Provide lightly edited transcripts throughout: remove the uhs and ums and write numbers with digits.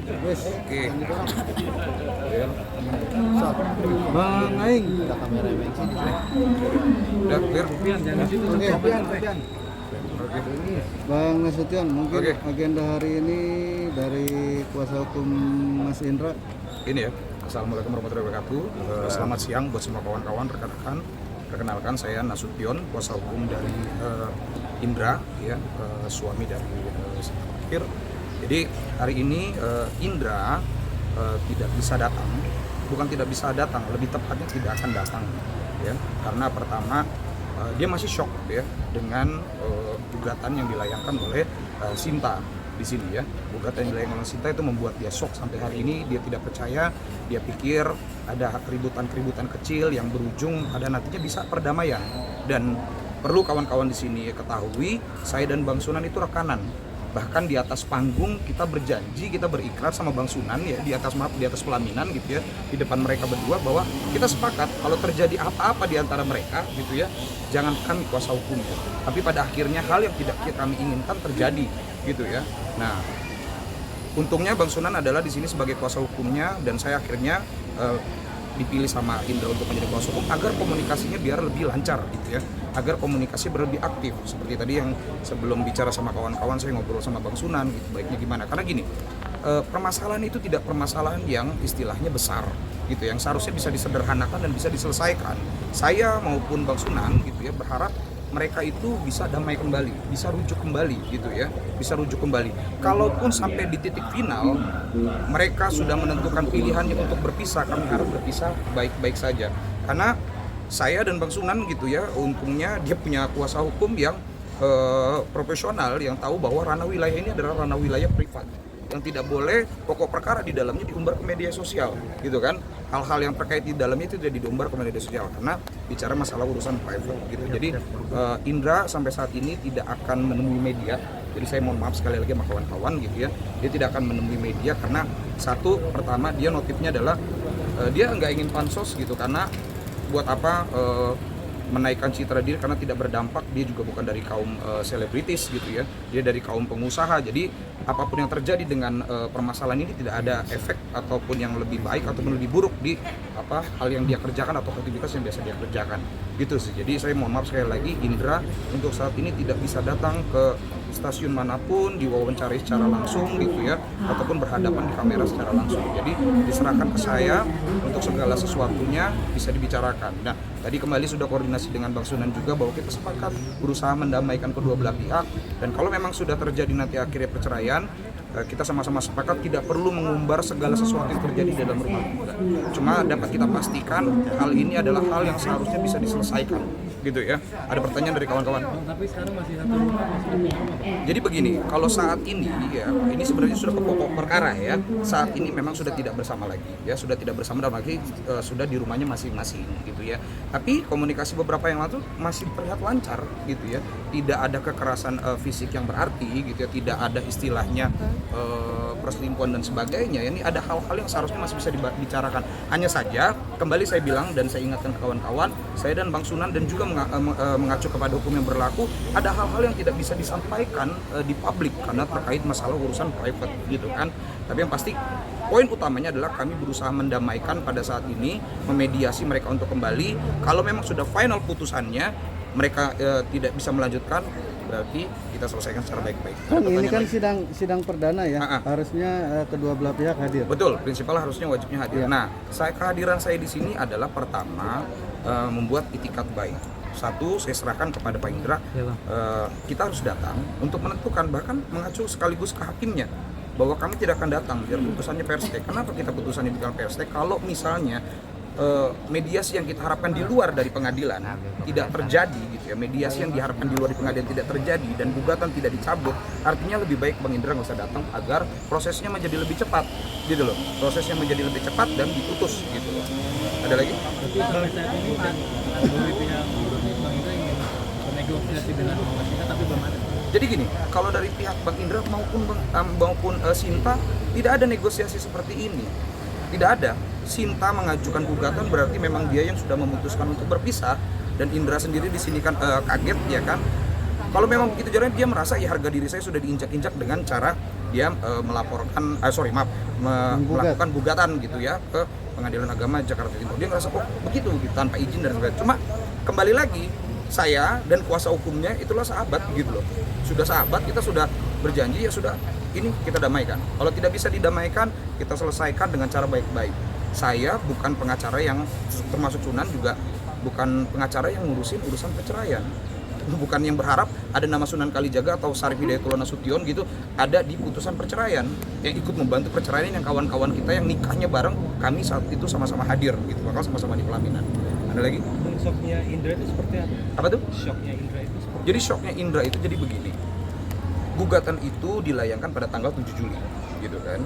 Wes. Oke. Bang Aing. Udah clear. Oke. Oke. Bang Nasution, mungkin Oke. agenda hari ini dari kuasa hukum Mas Indra. Ini ya. Assalamualaikum warahmatullahi wabarakatuh. Selamat siang buat semua kawan-kawan, rekan-rekan. Perkenalkan, saya Nasution, kuasa hukum dari Indra, ya, suami dari Sinta Bakir. Jadi hari ini Indra tidak bisa datang, bukan tidak bisa datang, lebih tepatnya tidak akan datang, ya, karena pertama dia masih shock ya dengan gugatan yang dilayangkan oleh Sinta di sini ya. Gugatan yang dilayangkan oleh Sinta itu membuat dia shock sampai hari ini. Dia tidak percaya, dia pikir ada keributan-keributan kecil yang berujung pada nantinya bisa perdamaian. Dan perlu kawan-kawan di sini ketahui, saya dan Bang Sunan itu rekanan. Bahkan di atas panggung kita berjanji, kita berikrar sama Bang Sunan ya, di atas pelaminan gitu ya, di depan mereka berdua, bahwa kita sepakat kalau terjadi apa-apa di antara mereka gitu ya, jangan kami kuasa hukumnya, tapi pada akhirnya hal yang tidak kami inginkan terjadi gitu ya. Nah, untungnya Bang Sunan adalah di sini sebagai kuasa hukumnya, dan saya akhirnya dipilih sama Indra untuk menjadi kuasa hukum agar komunikasinya biar lebih lancar gitu ya, agar komunikasi lebih aktif. Seperti tadi yang sebelum bicara sama kawan-kawan, saya ngobrol sama Bang Sunan gitu, baiknya gimana, karena gini, permasalahan itu tidak permasalahan yang istilahnya besar gitu, yang seharusnya bisa disederhanakan dan bisa diselesaikan. Saya maupun Bang Sunan gitu ya berharap mereka itu bisa damai kembali, bisa rujuk kembali gitu ya, bisa rujuk kembali. Kalaupun sampai di titik final mereka sudah menentukan pilihannya untuk berpisah, kami harap berpisah baik-baik saja. Karena saya dan Bang Sunan gitu ya, untungnya dia punya kuasa hukum yang profesional, yang tahu bahwa ranah wilayah ini adalah ranah wilayah privat, yang tidak boleh pokok perkara di dalamnya diumbar ke media sosial gitu kan. Hal-hal yang terkait di dalamnya itu tidak diumbar ke media sosial karena bicara masalah urusan private gitu. Jadi Indra sampai saat ini tidak akan menemui media. Jadi saya mohon maaf sekali lagi sama kawan-kawan gitu ya, dia tidak akan menemui media karena satu, pertama dia notifnya adalah dia nggak ingin pansos gitu, karena buat apa menaikkan citra diri karena tidak berdampak. Dia juga bukan dari kaum selebritis gitu ya, dia dari kaum pengusaha. Jadi apapun yang terjadi dengan permasalahan ini tidak ada efek ataupun yang lebih baik ataupun lebih buruk di hal yang dia kerjakan atau aktivitas yang biasa dia kerjakan gitu sih. Jadi saya mohon maaf sekali lagi, Indra untuk saat ini tidak bisa datang ke stasiun manapun, diwawancarai secara langsung gitu ya, ataupun berhadapan di kamera secara langsung. Jadi diserahkan ke saya untuk segala sesuatunya bisa dibicarakan. Nah, tadi kembali sudah koordinasi dengan Bang Sunan juga bahwa kita sepakat berusaha mendamaikan kedua belah pihak, dan kalau memang sudah terjadi nanti akhirnya perceraian, kita sama-sama sepakat tidak perlu mengumbar segala sesuatu yang terjadi di dalam rumah tangga. Cuma dapat kita pastikan hal ini adalah hal yang seharusnya bisa diselesaikan gitu ya. Ada pertanyaan dari kawan-kawan? Tapi sekarang masih satu rumah, masih lama, Pak. Jadi begini, kalau saat ini ya, ini sebenarnya sudah ke pokok perkara ya. Saat ini memang sudah tidak bersama lagi ya, sudah tidak bersama dan lagi sudah di rumahnya masing-masing gitu ya. Tapi komunikasi beberapa yang lalu masih terlihat lancar gitu ya. Tidak ada kekerasan fisik yang berarti gitu ya, tidak ada istilahnya perselingkuhan dan sebagainya. Ini ada hal-hal yang seharusnya masih bisa dibicarakan. Hanya saja kembali saya bilang dan saya ingatkan ke kawan-kawan, saya dan Bang Sunan dan juga mengacu kepada hukum yang berlaku, ada hal-hal yang tidak bisa disampaikan di publik karena terkait masalah urusan private gitu kan. Tapi yang pasti poin utamanya adalah kami berusaha mendamaikan pada saat ini, memediasi mereka untuk kembali. Kalau memang sudah final putusannya mereka tidak bisa melanjutkan, berarti kita selesaikan secara baik-baik. Kan ini kan sidang perdana ya, harusnya kedua belah pihak hadir. Betul, prinsipal harusnya wajibnya hadir. Ya. Nah, kehadiran saya di sini adalah pertama membuat itikat baik. Satu, saya serahkan kepada Pak Indra, kita harus datang untuk menentukan, bahkan mengacu sekaligus ke hakimnya bahwa kami tidak akan datang biar putusannya PRST. Kenapa kita putusannya bukan PRST? Kalau misalnya mediasi yang kita harapkan di luar dari pengadilan tidak terjadi gitu ya, mediasi yang diharapkan di luar dari pengadilan tidak terjadi dan gugatan tidak dicabut, artinya lebih baik Bang Indra nggak usah datang agar prosesnya menjadi lebih cepat gitu loh, prosesnya menjadi lebih cepat dan diputus gitu loh. Ada lagi? Tapi sampai saat ini dan dari pihak Bang Indra ingin bernegosiasi dengan kita, tapi belum ada. Jadi gini, kalau dari pihak Bang Indra maupun Sinta tidak ada negosiasi seperti ini. Tidak ada. Sinta mengajukan gugatan berarti memang dia yang sudah memutuskan untuk berpisah, dan Indra sendiri di sini kan kaget ya kan. Kalau memang begitu jalannya, dia merasa ya harga diri saya sudah diinjak-injak dengan cara dia melaporkan melakukan gugatan gitu ya ke Pengadilan Agama Jakarta Timur. Dia ngerasa kok begitu gitu, tanpa izin dan sebagainya. Cuma kembali lagi, saya dan kuasa hukumnya itulah sahabat gitu loh. Sudah sahabat, kita sudah berjanji, ya sudah, ini kita damaikan. Kalau tidak bisa didamaikan, kita selesaikan dengan cara baik-baik. Saya bukan pengacara yang termasuk Sunan, juga bukan pengacara yang ngurusin urusan perceraian. Bukan yang berharap ada nama Sunan Kalijaga atau Syarif Hidayatullah Nasution gitu ada di putusan perceraian, yang ikut membantu perceraian, yang kawan-kawan kita yang nikahnya bareng, kami saat itu sama-sama hadir gitu, bakal sama-sama di pelaminan. Ada lagi? Shocknya Indra itu seperti apa? Apa tuh? Shocknya Indra itu seperti Jadi shocknya Indra itu jadi begini, gugatan itu dilayangkan pada tanggal 7 Juli gitu kan.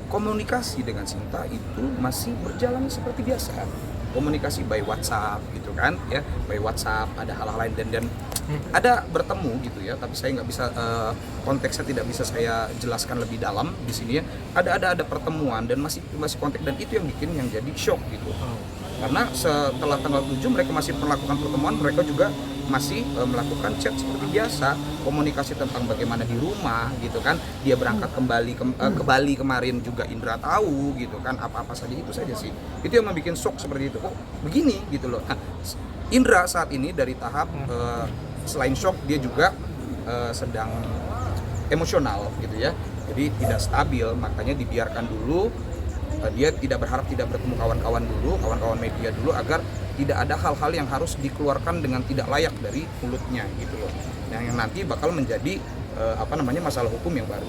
Komunikasi dengan Sinta itu masih berjalan seperti biasa, komunikasi by WhatsApp gitu kan ya, by WhatsApp, ada hal-hal lain dan ada bertemu gitu ya, tapi saya nggak bisa konteksnya tidak bisa saya jelaskan lebih dalam di sini ya. Ada pertemuan dan masih konteks, dan itu yang bikin yang jadi shock gitu. Karena setelah tanggal 7 mereka masih melakukan pertemuan, mereka juga masih melakukan chat seperti biasa, komunikasi tentang bagaimana di rumah gitu kan. Dia berangkat kembali ke Bali kemarin juga Indra tahu gitu kan, apa-apa saja itu saja sih. Itu yang membuat shock seperti itu. Kok begini gitu loh. Nah, Indra saat ini dari tahap selain shock, dia juga sedang emosional gitu ya. Jadi tidak stabil, makanya dibiarkan dulu. Dia tidak berharap tidak bertemu kawan-kawan dulu, kawan-kawan media dulu, agar tidak ada hal-hal yang harus dikeluarkan dengan tidak layak dari mulutnya gitu loh. Yang nanti bakal menjadi masalah hukum yang baru.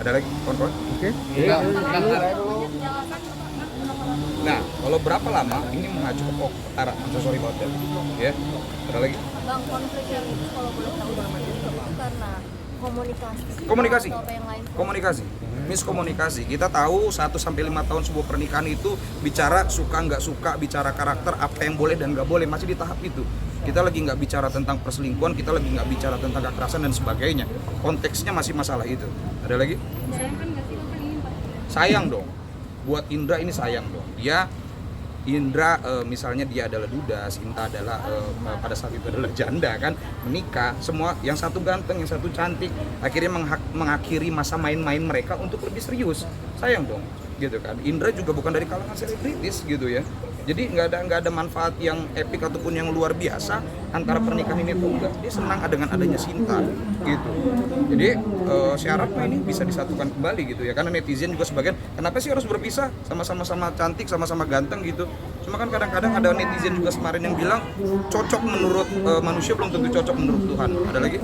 Ada lagi kawan-kawan? Oke. Nah, kalau berapa lama ini mengacu ke perkara, sorry about that. Ya. Ada lagi? Bang, konflik yang itu kalau boleh tahu itu karena Komunikasi. atau apa yang lain? Komunikasi. Miskomunikasi. Kita tahu 1 sampai 5 tahun sebuah pernikahan itu bicara suka nggak suka, bicara karakter, apa yang boleh dan nggak boleh, masih di tahap itu. Kita lagi nggak bicara tentang perselingkuhan, kita lagi nggak bicara tentang kekerasan dan sebagainya. Konteksnya masih masalah itu. Ada lagi? Sayang dong. Buat Indra ini sayang dong. Indra misalnya dia adalah duda, Sinta adalah pada saat itu adalah janda kan, menikah, semua yang satu ganteng, yang satu cantik, akhirnya mengakhiri masa main-main mereka untuk lebih serius. Sayang dong gitu kan. Indra juga bukan dari kalangan selebritis gitu ya. Jadi nggak ada manfaat yang epik ataupun yang luar biasa antara pernikahan ini tuh enggak. Dia senang dengan adanya Sinta gitu. Jadi saya harap ini bisa disatukan kembali gitu ya. Karena netizen juga sebagian, kenapa sih harus berpisah, sama-sama cantik, sama-sama ganteng gitu. Cuma kan kadang-kadang ada netizen juga kemarin yang bilang cocok menurut manusia belum tentu cocok menurut Tuhan. Ada lagi?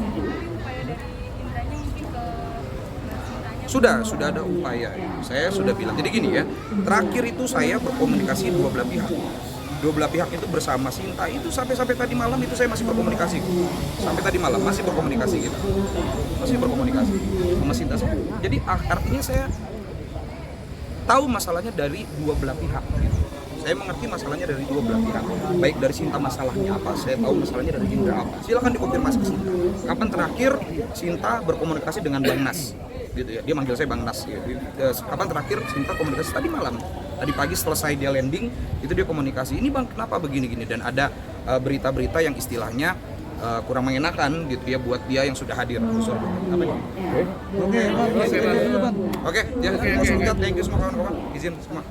Sudah ada upaya. Saya sudah bilang. Jadi gini ya, terakhir itu saya berkomunikasi dua belah pihak. Dua belah pihak itu bersama Sinta itu sampai tadi malam itu saya masih berkomunikasi. Sampai tadi malam masih berkomunikasi gitu. Masih berkomunikasi sama Sinta saya. Jadi artinya saya tahu masalahnya dari dua belah pihak gitu. Saya mengerti masalahnya dari dua belah pihak. Baik dari Sinta masalahnya apa, saya tahu masalahnya dari Indra apa. Silakan dikonfirmasi ke Sinta. Kapan terakhir Sinta berkomunikasi dengan Bang Nas? Gitu ya, dia manggil saya Bang Nas gitu. Kapan terakhir Sinta komunikasi? Tadi malam, tadi pagi selesai dia landing itu dia komunikasi, ini Bang kenapa begini-gini, dan ada berita-berita yang istilahnya kurang mengenakan gitu ya buat dia yang sudah hadir. Oke, ya, thank you semua kawan-kawan, izin semua.